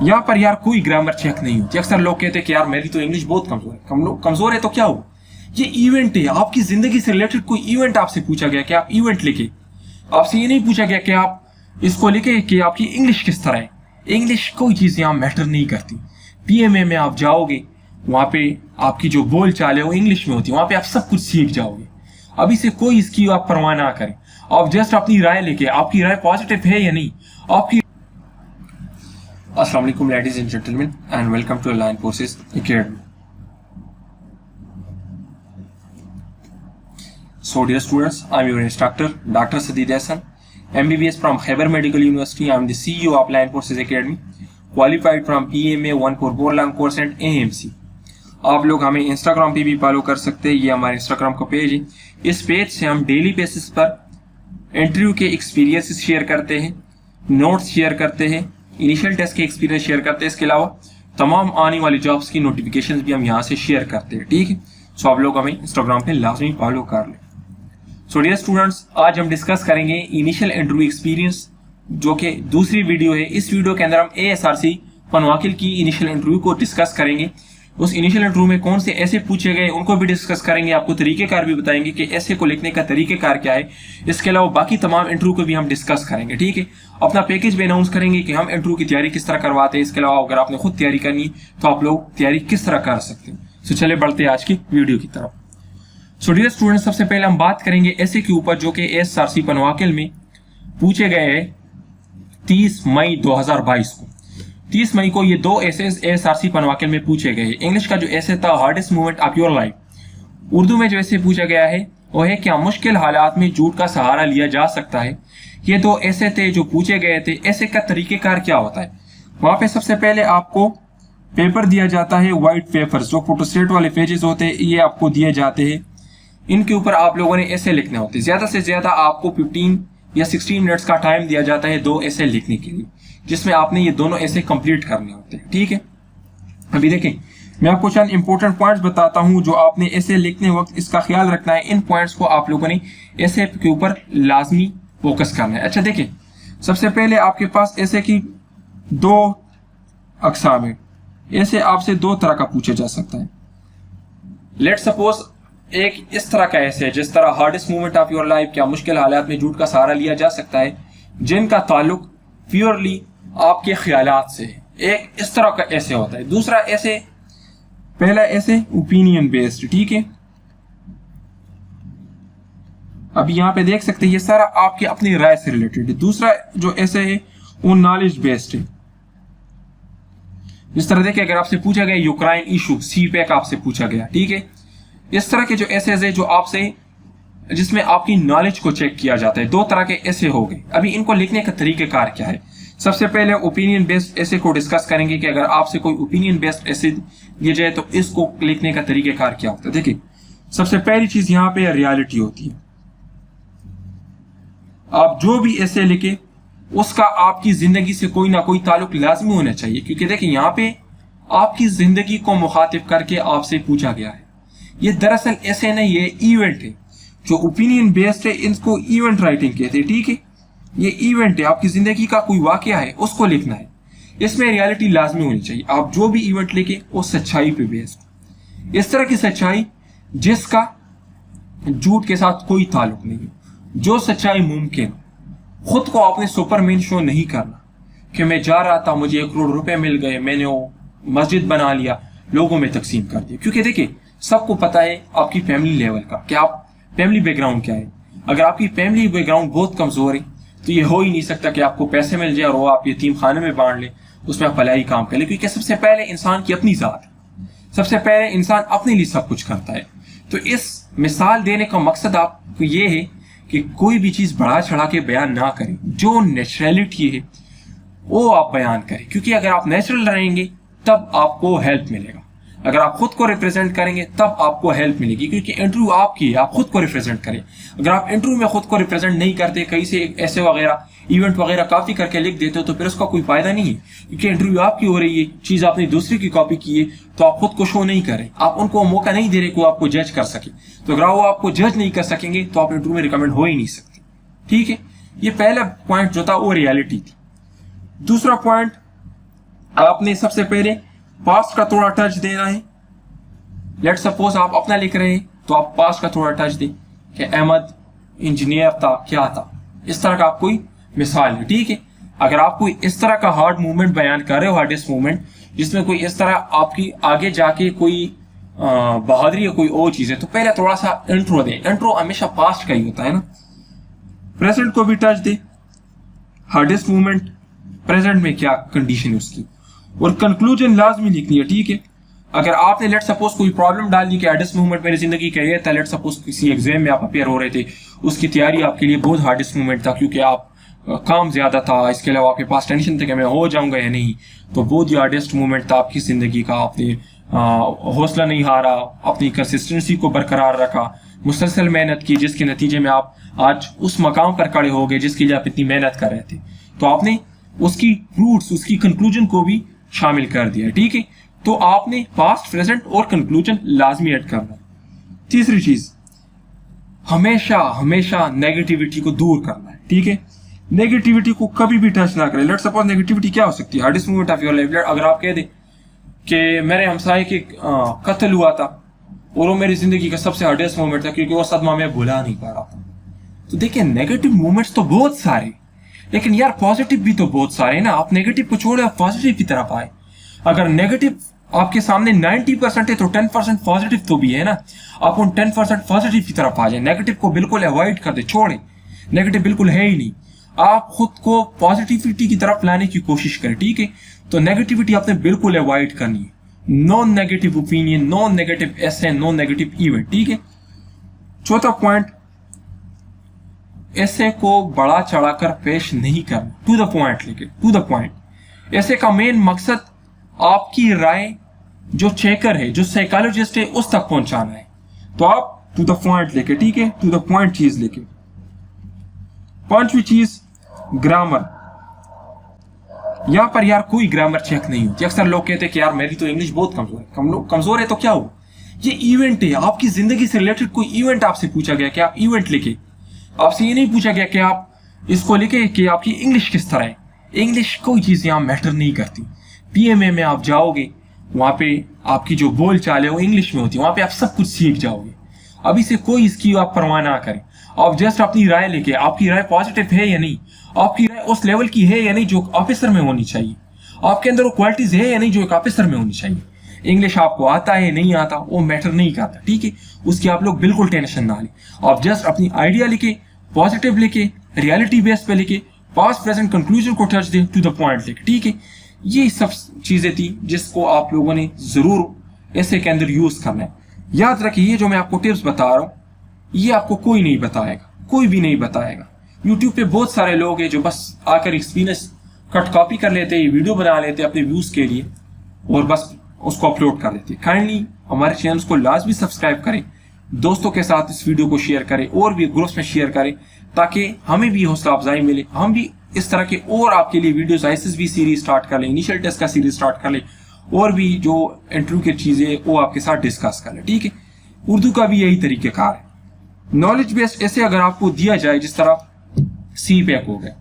यहाँ पर यार कोई ग्रामर चेक नहीं होती। अक्सर लोग कहते हैं कि यार मेरी तो इंग्लिश बहुत कमजोर है। कमजोर है तो क्या हो, ये इवेंट है, आपकी जिंदगी से रिलेटेड कोई इवेंट आपसे पूछा गया कि आप इवेंट लिखे। आपसे ये नहीं पूछा गया कि आप इसको लिखे कि आपकी इंग्लिश किस तरह है। इंग्लिश कोई चीज यहाँ मैटर नहीं करती। पीएमए में आप जाओगे, वहां पे आपकी जो बोल चाल है वो इंग्लिश में होती है, वहां पे आप सब कुछ सीख जाओगे। अभी से कोई इसकी आप परवाह ना करें, आप जस्ट अपनी राय लेके, आपकी राय पॉजिटिव है या नहीं आपकी। अस्सलाम वालेकुम ladies and gentlemen and welcome to Align Forces Academy. So dear students, I am your instructor, Dr. Sadid Hassan, MBBS from Khyber Medical University. I am the CEO of Lion Forces Academy, qualified from PMA 144 long course and AMC. आप लोग हमें Instagram पे भी follow कर सकते हैं, ये हमारे इंस्टाग्राम का पेज है। इस पेज से हम डेली बेसिस पर इंटरव्यू के एक्सपीरियंस शेयर करते हैं, नोट्स शेयर करते हैं, इनिशियल टेस्ट के एक्सपीरियंस शेयर करते हैं। इसके अलावा तमाम आने वाली जॉब्स की नोटिफिकेशन भी हम यहाँ से शेयर करते हैं, ठीक है। सो आप लोग हमें इंस्टाग्राम पे लाजमी फॉलो कर लें। सो डियर स्टूडेंट्स, आज हम डिस्कस करेंगे इनिशियल इंटरव्यू एक्सपीरियंस, जो कि दूसरी वीडियो है। इस वीडियो के अंदर हम ASRC पनवाकिल की इनिशियल इंटरव्यू को डिस्कस करेंगे। उस इनिशियल इंटरव्यू में कौन से ऐसे पूछे गए उनको भी डिस्कस करेंगे, आपको तरीकेकार भी बताएंगे कि ऐसे को लिखने का तरीकेकार क्या है। इसके अलावा बाकी तमाम इंटरव्यू को भी हम डिस्कस करेंगे, ठीक है। अपना पैकेज भी अनाउंस करेंगे कि हम इंटरव्यू की तैयारी किस तरह करवाते हैं। इसके अलावा अगर आपने खुद तैयारी करनी है तो आप लोग तैयारी किस तरह कर सकते हैं। तो चले बढ़ते हैं आज की वीडियो की तरफ। सो डियर स्टूडेंट, सबसे पहले हम बात करेंगे ऐसे के ऊपर जो कि ASRC पनवाकिल में पूछे गए हैं 30 मई 2022 को। 30 मई को ये दो एसेज ASRC पनवाकिल में पूछे गए। इंग्लिश का जो ऐसे था hardest moment of your life, Urdu में जो ऐसे पूछा गया है वो है क्या मुश्किल हालात में झूठ का सहारा लिया जा सकता है। ये दो ऐसे थे जो पूछे गए थे। ऐसे का तरीकेकार क्या होता है, वहां पे सबसे पहले आपको पेपर दिया जाता है, व्हाइट पेपर्स जो फोटोस्टेट वाले पेजेस होते हैं ये आपको दिए जाते हैं। इनके ऊपर आप लोगों ने ऐसे लिखने होते हैं। ज्यादा से ज्यादा आपको 15 या 16 मिनट्स का टाइम दिया जाता है दो ऐसे लिखने के लिए, जिसमें आपने ये दोनों ऐसे कंप्लीट करने होते हैं, ठीक है। अभी देखें, मैं आपको चंद इंपॉर्टेंट पॉइंट्स बताता हूं जो आपने ऐसे लिखने वक्त इसका ख्याल रखना है। इन पॉइंट्स को आप लोगों ने ऐसे के ऊपर लाजमी फोकस करना है। अच्छा देखें, सबसे पहले आपके पास ऐसे की दो अकसाम है। ऐसे आपसे दो तरह का पूछा जा सकता है। लेट सपोज एक इस तरह का ऐसे जिस तरह hardest moment of your life, क्या मुश्किल हालात में झूठ का सहारा लिया जा सकता है, जिनका ताल्लुक प्योरली आपके ख्यालात से है। एक इस तरह का ऐसे होता है। दूसरा ऐसे, पहला ऐसे ओपिनियन बेस्ड, ठीक है। अभी यहां पे देख सकते हैं ये सारा आपके अपनी राय से रिलेटेड है। दूसरा जो ऐसे है वो नॉलेज बेस्ड है। जिस तरह देखिए, अगर आपसे पूछा गया यूक्रेन इशू, CPAC आपसे पूछा गया, ठीक है। इस तरह के जो एसेज है जो आपसे, जिसमें आपकी नॉलेज को चेक किया जाता है। दो तरह के ऐसे हो गए। अभी इनको लिखने का तरीकेकार क्या है। सबसे पहले ओपिनियन बेस्ड ऐसे को डिस्कस करेंगे कि अगर आपसे कोई ओपिनियन बेस्ड ऐसे दिया जाए तो इसको लिखने का तरीकेकार क्या होता है। देखिए, सबसे पहली चीज यहाँ पे रियलिटी होती है। आप जो भी ऐसे लिखे उसका आपकी जिंदगी से कोई ना कोई ताल्लुक लाजमी होना चाहिए, क्योंकि देखिए यहाँ पे आपकी जिंदगी को मुखातिब करके आपसे पूछा गया है। ये दरअसल ऐसे नहीं, ये इवेंट है। जो ओपिनियन बेस्ड है इनको इवेंट राइटिंग कहते हैं, ठीक है। ये इवेंट है, आपकी जिंदगी का कोई वाकया है उसको लिखना है। इसमें रियलिटी लाजमी होनी चाहिए। आप जो भी इवेंट लिखे वो सच्चाई पे बेस्ड, इस तरह की सच्चाई जिसका झूठ के साथ कोई ताल्लुक नहीं है, जो सच्चाई मुमकिन। खुद को आपने सुपरमैन शो नहीं करना कि मैं जा रहा था, मुझे 1 करोड़ रुपए मिल गए, मैंने वो मस्जिद बना लिया, लोगों में तकसीम कर दिया। क्योंकि देखिए, सबको पता है आपकी फैमिली लेवल का, कि आप फैमिली बैकग्राउंड क्या है। अगर आपकी फैमिली बैकग्राउंड बहुत कमजोर है तो ये हो ही नहीं सकता कि आपको पैसे मिल जाए और वो आप यतीम खाने में बांट ले, उसमें आप भलाई काम कर ले। क्योंकि सबसे पहले इंसान की अपनी जात है, सबसे पहले इंसान अपने लिए सब कुछ करता है। तो इस मिसाल देने का मकसद आपको ये है कि कोई भी चीज बढ़ा चढ़ा के बयान ना करें, जो नेचुरलिटी है वो आप बयान करें। क्योंकि अगर आप नेचुरल रहेंगे तब आपको हेल्प मिलेगा। अगर आप खुद को रिप्रेजेंट करेंगे तब आपको हेल्प मिलेगी, क्योंकि इंटरव्यू आपकी है, आप खुद को रिप्रेजेंट करें। अगर आप इंटरव्यू में खुद को रिप्रेजेंट नहीं करते, कहीं से ऐसे वगैरह इवेंट वगैरह कॉपी करके लिख देते हो तो फिर उसका कोई फायदा नहीं है। क्योंकि इंटरव्यू आपकी हो रही है, चीज आपने दूसरे की कॉपी की है, तो आप खुद को शो नहीं करें, आप उनको मौका नहीं दे रहे कि वो आपको जज कर सके। तो अगर वो आपको जज नहीं कर सकेंगे तो आप इंटरव्यू में रिकमेंड हो ही नहीं सकते, ठीक है। ये पहला पॉइंट जो था वो रियलिटी थी। दूसरा पॉइंट आपने सबसे पहले पास्ट का थोड़ा टच देना है। लेट सपोज आप अपना लिख रहे हैं तो आप पास्ट का थोड़ा टच दें कि अहमद इंजीनियर था, क्या था, इस तरह का आप कोई मिसाल है, ठीक है। अगर आप कोई इस तरह का हार्ड मूवमेंट बयान कर रहे हो, हार्डेस्ट मूवमेंट, जिसमें कोई इस तरह आपकी आगे जाके कोई बहादुरी या कोई और चीज है, तो पहले थोड़ा सा इंट्रो दें। इंट्रो हमेशा पास्ट का ही होता है ना। प्रेजेंट को भी टच दे, हार्डेस्ट मूवमेंट प्रेजेंट में क्या कंडीशन है उसकी, और कंक्लूजन लाजमी लिखनी है, ठीक है। अगर आपने लेट सपोज कोई प्रॉब्लम डाल दी कि हार्डेस्ट मूवमेंट मेरी जिंदगी का ये था, लेट सपोज किसी एग्जाम में आप अपेयर हो रहे थे, उसकी तैयारी आपके लिए बहुत हार्डेस्ट मूवमेंट था क्योंकि आप काम ज्यादा था, इसके अलावा आपके पास टेंशन था कि मैं हो जाऊंगा या नहीं, तो बहुत ही हार्डेस्ट मूवमेंट था आपकी जिंदगी का। आपने हौसला नहीं हारा, अपनी कंसिस्टेंसी को बरकरार रखा, मुसलसल मेहनत की, जिसके नतीजे में आप आज उस मकाम पर खड़े हो गए जिसके लिए आप इतनी मेहनत कर रहे थे। तो आपने उसकी फ्रूट्स, उसकी कंक्लूजन को भी शामिल कर दिया, ठीक है। तो आपने पास्ट, प्रेजेंट और कंक्लूजन लाजमी ऐड करना। तीसरी चीज, हमेशा हमेशा नेगेटिविटी को दूर करना है, ठीक है। नेगेटिविटी को कभी भी टच ना करें। लेट सपोज नेगेटिविटी क्या हो सकती है, hardest movement of your life. अगर आप कह दें कि मेरे हमसाये के कत्ल हुआ था और वो मेरी जिंदगी का सबसे हार्डेस्ट मोमेंट था क्योंकि वो सदमा मैं भुला नहीं पा रहा था, तो देखिए नेगेटिव मोमेंट्स तो बहुत सारे, लेकिन यार पॉजिटिव भी तो बहुत सारे ना। आप नेगेटिव को छोड़े, आप पॉजिटिव की तरफ आए। अगर नेगेटिव आपके सामने 90% है तो 10% पॉजिटिव तो भी है ना। आप उन 10% पॉजिटिव की तरफ आ जाए, नेगेटिव को बिल्कुल अवॉइड कर दे, छोड़े, नेगेटिव बिल्कुल है ही नहीं। आप खुद को पॉजिटिविटी की तरफ लाने की कोशिश करें, ठीक है। तो नेगेटिविटी आपने बिल्कुल अवॉइड करनी है। Non negative opinion, non negative essay, non negative event, ठीक है। चौथा पॉइंट, ऐसे को बड़ा चढ़ाकर पेश नहीं करना, टू द पॉइंट लेके, टू द पॉइंट। ऐसे का मेन मकसद आपकी राय जो चेकर है, जो साइकोलॉजिस्ट है, उस तक पहुंचाना है। तो आप टू द पॉइंट लेके, ठीक है, टू द पॉइंट चीज लेके। पांचवी चीज, ग्रामर। यहां पर यार कोई ग्रामर चेक नहीं होती। अक्सर लोग कहते हैं कि यार मेरी तो इंग्लिश बहुत कमजोर है। कमजोर है तो क्या हो, ये इवेंट है, आपकी जिंदगी से रिलेटेड कोई इवेंट आपसे पूछा गया कि आप इवेंट लिखे। आपसे ये नहीं पूछा गया कि आप इसको लिखे कि आपकी इंग्लिश किस तरह है। इंग्लिश कोई चीज यहां मैटर नहीं करती। पीएमए में आप जाओगे, वहां पे आपकी जो बोल चाल है वो इंग्लिश में होती है, वहां पे आप सब कुछ सीख जाओगे। अभी से कोई इसकी आप परवाह ना करें। आप जस्ट अपनी राय लेके, आपकी राय पॉजिटिव है या नहीं, आपकी राय उस लेवल की है या नहीं जो ऑफिसर में होनी चाहिए, आपके अंदर वो क्वालिटीज है या नहीं जो एक ऑफिसर में होनी चाहिए। इंग्लिश आपको आता है नहीं आता वो मैटर नहीं करता, ठीक है। उसकी आप लोग बिल्कुल टेंशन ना लें। आप जस्ट अपनी आइडिया लिखे, पॉजिटिव लिखे, रियलिटी बेस पे लिखे, पास्ट प्रेजेंट कंक्लूजन को टच दे, टू द पॉइंट लिखे, ठीक है। ये सब चीजें थी जिसको आप लोगों ने जरूर ऐसे के अंदर यूज करना है। याद रखिए, ये जो मैं आपको टिप्स बता रहा हूं ये आपको कोई नहीं बताएगा, कोई भी नहीं बताएगा। यूट्यूब पे बहुत सारे लोग हैं जो बस आकर एक्सपीरियंस कट कॉपी कर लेते हैं, वीडियो बना लेते हैं अपने व्यूज के लिए और बस उसको अपलोड कर देते हैं। काइंडली हमारे चैनल को लाजमी सब्सक्राइब करें, दोस्तों के साथ इस वीडियो को शेयर करें और भी ग्रुप्स में शेयर करें ताकि हमें भी हौसला अफजाई मिले, हम भी इस तरह के और आपके लिए वीडियोस ISSB सीरीज स्टार्ट कर लें, इनिशियल टेस्ट का सीरीज स्टार्ट कर लें और भी जो इंटरव्यू की चीजें वो आपके साथ डिस्कस कर लें, ठीक है। उर्दू का भी यही तरीकेकार है। नॉलेज बेस्ड ऐसे अगर आपको दिया जाए जिस तरह CPAC हो गया,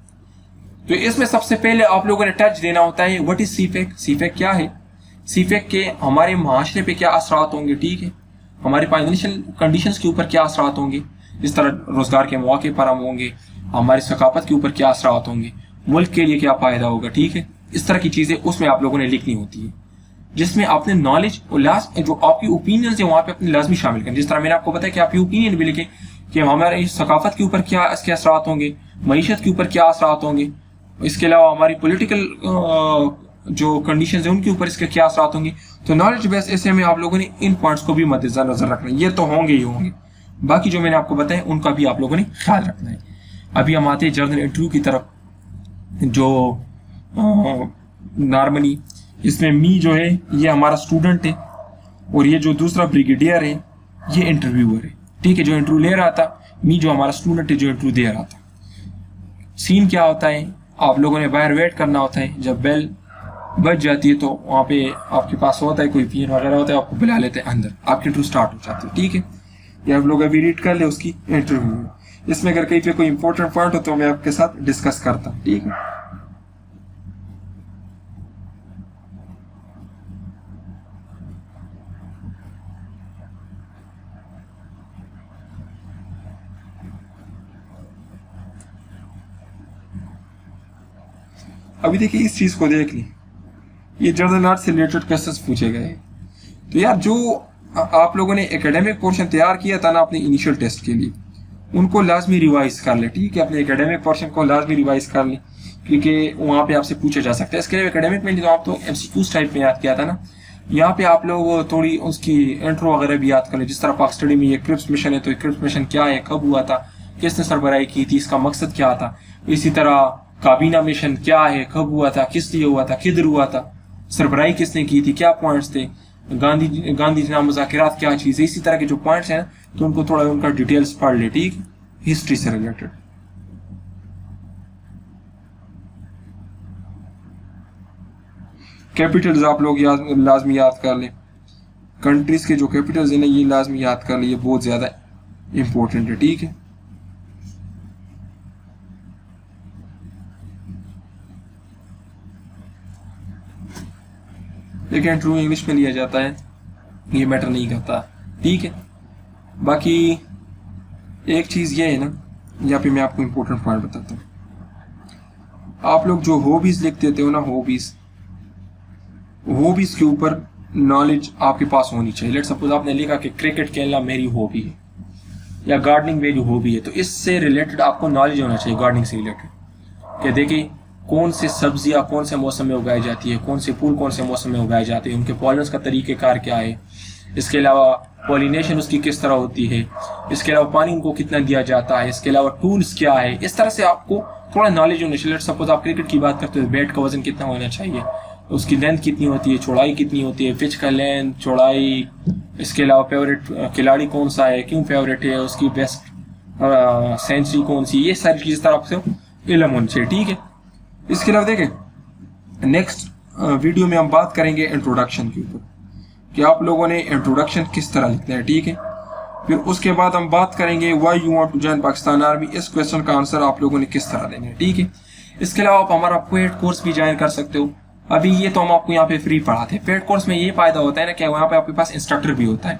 तो इसमें सबसे पहले आप लोगों ने टच देना होता है व्हाट इज CPAC, CPAC क्या है, CPAC के हमारे माशरे पे क्या असरात होंगे, ठीक है, हमारे फाइनेंशियल कंडीशंस के ऊपर क्या असरात होंगे, जिस तरह रोजगार के मौके पर हम होंगे, हमारी सकाफत के ऊपर क्या असरात होंगे, मुल्क के लिए क्या फायदा होगा, ठीक है। इस तरह की चीजें उसमें आप लोगों ने लिखनी होती है, जिसमें आपने नॉलेज और लास्ट जो आपकी ओपिनियन है वहां पे अपनी लाजमी शामिल करें। जिस तरह मैंने आपको बताया कि आपकी ओपिनियन भी लिखे कि हमारे सकाफत के ऊपर क्या इसके असरात होंगे, मईशत के ऊपर क्या असरात होंगे, इसके अलावा हमारी पॉलिटिकल जो कंडीशंस है उनके ऊपर इसके क्या असरात होंगे। तो नॉलेज बेस ऐसे में आप लोगों ने इन पॉइंट्स को भी मद्देनजर रखना है। ये तो होंगे ही होंगे, बाकी जो मैंने आपको बताया उनका भी आप लोगों ने ख्याल रखना है। अभी हम आते हैं जर्नल इंटरव्यू की तरफ, जो नॉर्मली इसमें मी जो है ये हमारा स्टूडेंट है और ये जो दूसरा ब्रिगेडियर है ये इंटरव्यूअर है, ठीक है, जो इंटरव्यू ले रहा था। मी जो हमारा स्टूडेंट है जो इंटरव्यू दे रहा था। सीन क्या होता है, आप लोगों ने बाहर वेट करना होता है, जब बेल बज जाती है तो वहाँ पे आपके पास होता है कोई पीएन वगैरह होता है, आपको बुला लेते हैं अंदर, आपकी इंटरव्यू स्टार्ट हो जाती है, ठीक है। ये आप लोग अभी रीड कर ले उसकी इंटरव्यू। इसमें अगर कहीं पे कोई इंपॉर्टेंट पॉइंट हो तो मैं आपके साथ डिस्कस करता हूँ, ठीक है। अभी देखिए इस चीज़ को देख ली, ये जनरल नॉलेज से रिलेटेड क्वेश्चंस पूछे गए। तो यार जो आप लोगों ने एकेडमिक पोर्शन तैयार किया था ना अपने इनिशियल टेस्ट के लिए, उनको लाजमी रिवाइज कर ले, ठीक है। अपने एकेडमिक पोर्शन को लाजमी रिवाइज कर ले, क्योंकि वहाँ पे आपसे पूछा जा सकता है। इसके लिए एकेडमिक में तो आप तो MCQs टाइप में याद किया था ना, यहाँ पे आप लोग थोड़ी उसकी इंट्रो वगैरह भी याद कर ले। जिस तरह पाक स्टडी में ये क्रिप्स मिशन है, तो क्रिप्स मिशन क्या है, कब हुआ था, किसने सरबराही की थी, इसका मकसद क्या था। इसी तरह काबीना मिशन क्या है, कब हुआ था, किस लिए हुआ था, किधर हुआ था, सरबराही किसने की थी, क्या पॉइंट्स थे, गांधी जी मुज़ाकिरात क्या चीज़ है। इसी तरह के जो पॉइंट्स हैं तो उनको थोड़ा उनका डिटेल्स पढ़ ले, ठीक, हिस्ट्री से रिलेटेड। कैपिटल्स आप लोग लाजमी याद कर लें। कंट्रीज के जो कैपिटल्स हैं ना, ये लाजमी याद कर लें, ये बहुत ज़्यादा इंपॉर्टेंट है, ठीक है। लेकिन इंटरव्यू इंग्लिश में लिया जाता है, ये मैटर नहीं करता, ठीक है। बाकी एक चीज़ ये है ना, यहाँ पे मैं आपको इम्पोर्टेंट पॉइंट बताता हूँ। आप लोग जो हॉबीज़ लिख देते हो ना, हॉबीज़ के ऊपर नॉलेज आपके पास होनी चाहिए। लेट सपोज आपने लिखा कि क्रिकेट खेलना मेरी हॉबी है या गार्डनिंग मेरी हॉबी है, तो इससे रिलेटेड आपको नॉलेज होना चाहिए गार्डनिंग से रिलेटेड, कि देखिए कौन से सब्जियां कौन से मौसम में उगाई जाती है, कौन से फूल कौन से मौसम में उगाए जाते हैं, उनके पॉलिनेशन का तरीक़ेकार क्या है, इसके अलावा पॉलिनेशन उसकी किस तरह होती है, इसके अलावा पानी उनको कितना दिया जाता है, इसके अलावा टूल्स क्या है। इस तरह से आपको थोड़ा नॉलेज होना चाहिए। सपोज आप क्रिकेट की बात करते हो, बैट का वजन कितना होना चाहिए, उसकी लेंथ कितनी होती है, चौड़ाई कितनी होती है, पिच का लेंथ, चौड़ाई, इसके अलावा फेवरेट खिलाड़ी कौन सा है, क्यों फेवरेट है, उसकी बेस्ट सेंचुरी कौन सी, ये सारी चीज़ तरह आपसे इल्म होनी चाहिए, ठीक है। इसके अलावा देखें नेक्स्ट वीडियो में हम बात करेंगे इंट्रोडक्शन के ऊपर, कि आप लोगों ने इंट्रोडक्शन किस तरह लिखना है, ठीक है। फिर उसके बाद हम बात करेंगे why you want to join Pakistan army, इस क्वेश्चन का आंसर आप लोगों ने किस तरह देना है, ठीक है। इसके अलावा आप हमारा पेड कोर्स भी ज्वाइन कर सकते हो। अभी ये तो हम आपको यहाँ पे फ्री पढ़ाते हैं। पेड कोर्स में ये फायदा होता है ना कि वहाँ पे आपके पास इंस्ट्रक्टर भी होता है,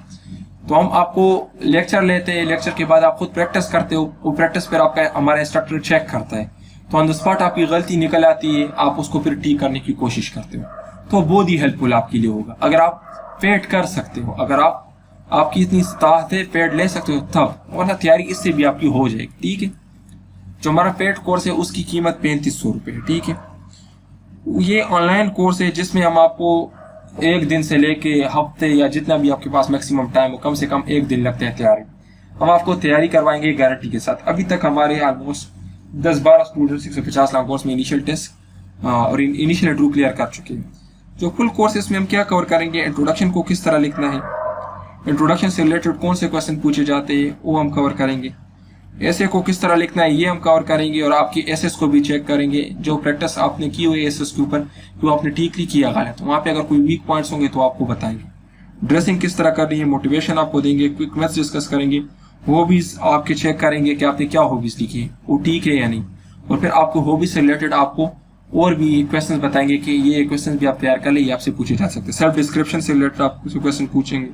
तो हम आपको लेक्चर लेते हैं, लेक्चर के बाद आप खुद प्रैक्टिस करते हो, वो प्रैक्टिस पर आपका हमारा इंस्ट्रक्टर चेक करता है, तो ऑन द स्पॉट आपकी गलती निकल आती है, आप उसको फिर ठीक करने की कोशिश करते हो, तो बहुत ही हेल्पफुल आपके लिए होगा। अगर आप पेड कर सकते हो, अगर आपकी इतनी ताकत है, पेड ले सकते हो तब, वरना तैयारी इससे भी आपकी हो जाएगी, ठीक है। जो हमारा पेड कोर्स है उसकी कीमत 3500 रुपये है, ठीक है। ये ऑनलाइन कोर्स है जिसमें हम आपको एक दिन से लेके हफ्ते या जितना भी आपके पास मैक्सिमम टाइम हो, कम से कम एक दिन लगते हैं तैयारी, हम आपको तैयारी करवाएंगे गारंटी के साथ। अभी तक हमारे ऑलमोस्ट 10-12 स्टूडेंट 150 लाख कोर्स में इनिशियल टेस्ट और इनिशियल इंटरव्यू क्लियर कर चुके हैं। जो फुल कोर्स है इसमें हम क्या कवर करेंगे, इंट्रोडक्शन को किस तरह लिखना है, इंट्रोडक्शन से रिलेटेड कौन से क्वेश्चन पूछे जाते हैं वो हम कवर करेंगे, ऐसे को किस तरह लिखना है ये हम कवर करेंगे, और आपकी एसएस को भी चेक करेंगे, जो प्रैक्टिस आपने की हुई है एसएस के ऊपर, जो आपने ठीक नहीं किया गलत, तो वहाँ पे अगर कोई वीक पॉइंट्स होंगे तो आपको बताएंगे। ड्रेसिंग किस तरह करनी है, मोटिवेशन आपको देंगे, क्विक मैथ्स डिस्कस करेंगे, हॉबीज आपके चेक करेंगे कि आपने क्या हॉबीज लिखी है, वो ठीक है या नहीं, और फिर आपको हॉबीज से रिलेटेड आपको और भी क्वेश्चन बताएंगे कि ये क्वेश्चन भी आप तैयार कर ले, ये आपसे पूछे जा सकते हैं। सेल्फ डिस्क्रिप्शन से रिलेटेड आपको क्वेश्चन पूछेंगे,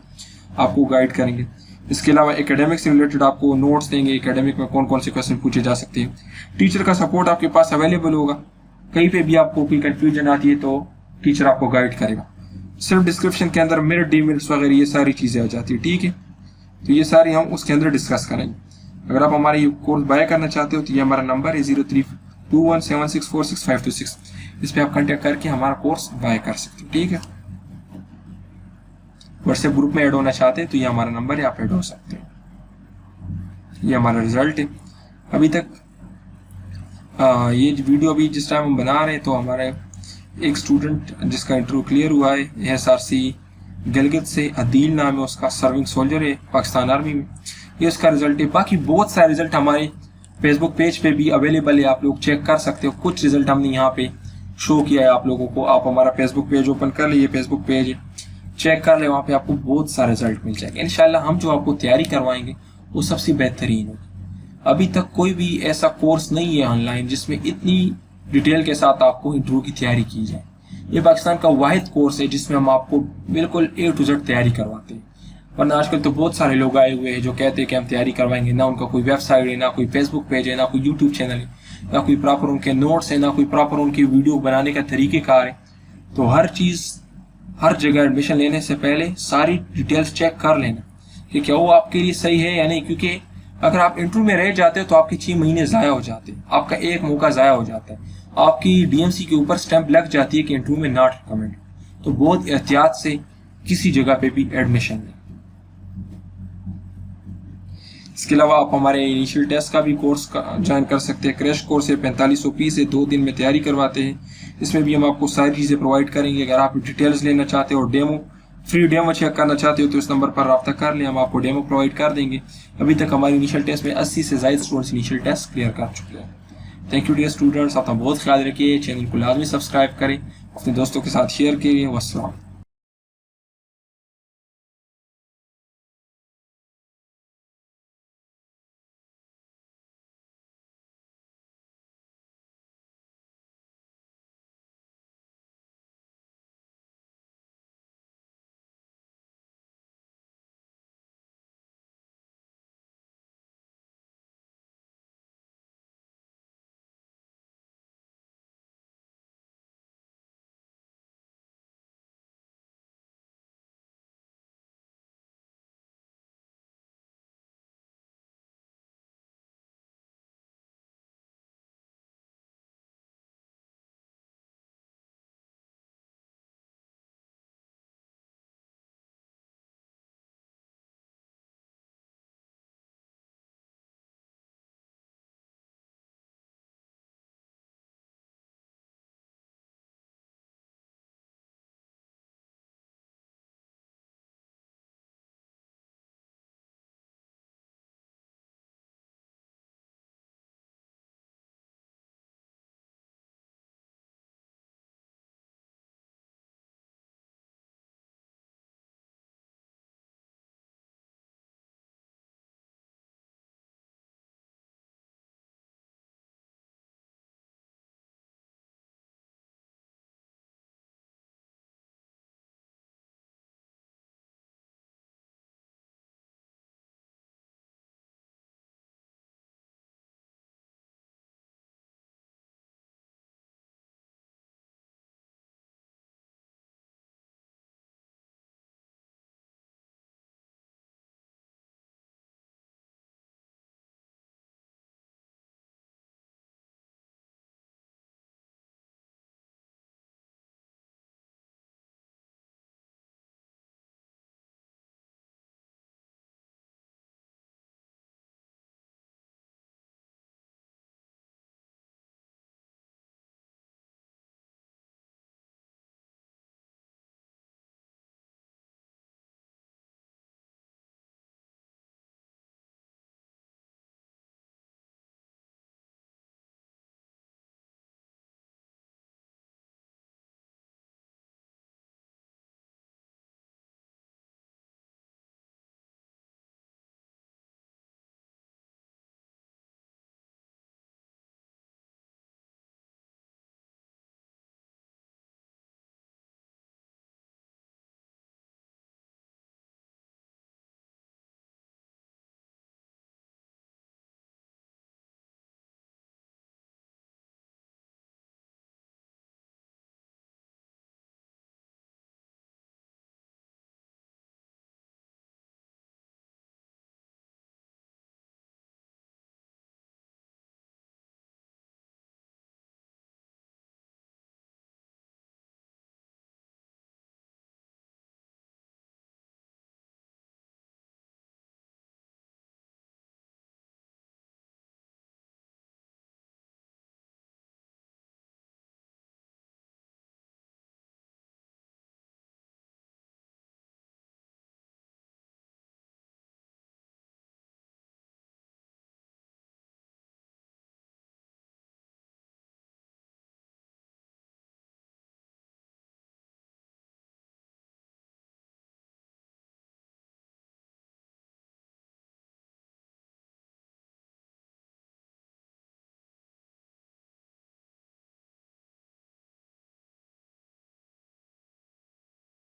आपको गाइड करेंगे। इसके अलावा एकेडमिक से रिलेटेड आपको नोट्स देंगे, एकेडमिक में कौन कौन से क्वेश्चन पूछे जा सकते हैं। टीचर का सपोर्ट आपके पास अवेलेबल होगा, कहीं पे भी आपको कोई कंफ्यूजन आती है तो टीचर आपको गाइड करेगा। सेल्फ डिस्क्रिप्शन के अंदर मेरिट डिमेरिट्स वगैरह ये सारी चीज़ें आ जाती है, ठीक है। तो ये सारी हम उसके अंदर डिस्कस करेंगे। अगर आप हमारे ये कोर्स बाय करना चाहते हो तो ये हमारा नंबर है 0321764656, इस पर आप कॉन्टेक्ट करके हमारा कोर्स बाय कर सकते हो, ठीक है। व्हाट्सएप ग्रुप में ऐड होना चाहते हैं तो ये हमारा नंबर है, आप ऐड हो सकते हैं। ये हमारा रिजल्ट है अभी तक। ये वीडियो अभी जिस टाइम हम बना रहे हैं तो हमारा एक स्टूडेंट जिसका इंटरव्यू क्लियर हुआ है SRC गिलगित से, अदील नाम है उसका, सर्विंग सोल्जर है पाकिस्तान आर्मी में, ये उसका रिजल्ट है। बाकी बहुत सारे रिजल्ट हमारे फेसबुक पेज पे भी अवेलेबल है, आप लोग चेक कर सकते हो। कुछ रिजल्ट हमने यहाँ पे शो किया है आप लोगों को, आप हमारा फेसबुक पेज ओपन कर ले, ये फेसबुक पेज है, चेक कर ले, वहाँ पे आपको बहुत सारे रिजल्ट मिल जाएंगे। इंशाल्लाह हम जो आपको तैयारी करवाएंगे वो सबसे बेहतरीन होगी। अभी तक कोई भी ऐसा कोर्स नहीं है ऑनलाइन जिसमें इतनी डिटेल के साथ आपको इंटरव्यू की तैयारी की जाए। ये पाकिस्तान का वाहिद कोर्स है जिसमें हम आपको बिल्कुल A to Z तैयारी करवाते हैं। वरना आजकल तो बहुत सारे लोग आए हुए हैं जो कहते हैं कि हम तैयारी करवाएंगे, ना उनका कोई वेबसाइट है, ना कोई फेसबुक पेज है, ना कोई यूट्यूब चैनल है, ना कोई प्रॉपर उनके नोट्स हैं, ना कोई प्रॉपर उनकी वीडियो बनाने का तरीक़ेकार है। तो हर चीज़ हर जगह एडमिशन लेने से पहले सारी डिटेल्स चेक कर लेना कि क्या वो आपके लिए सही है या नहीं, क्योंकि अगर आप इंटरव्यू में रह जाते हो तो आपके 6 महीने ज़ाया हो जाते हैं, आपका एक मौका ज़ाया हो जाता है, आपकी DMC के ऊपर स्टैंप लग जाती है कि इंटरव्यू में नॉट रिकमेंड। तो बहुत एहतियात से किसी जगह पे भी एडमिशन लें। इसके अलावा आप हमारे इनिशियल टेस्ट का भी कोर्स ज्वाइन कर सकते हैं। क्रैश कोर्स है 4500 फीस है, 2 दिन में तैयारी करवाते हैं। इसमें भी हम आपको सारी चीज़ें प्रोवाइड करेंगे। अगर आप डिटेल्स लेना चाहते हो और फ्री डेमो चेक करना चाहते हो तो इस नंबर पर रब्ता कर लें, हम आपको डेमो प्रोवाइड कर देंगे। अभी तक हमारे इनिशियल टेस्ट में 80 से ज़ायद स्टूडेंट्स इनिशियल टेस्ट क्लियर कर चुके हैं। थैंक यू डियर स्टूडेंट्स, अपना बहुत ख्याल रखिए। चैनल को लाजमी सब्सक्राइब करें, अपने दोस्तों के साथ शेयर करिए। वस्सलाम।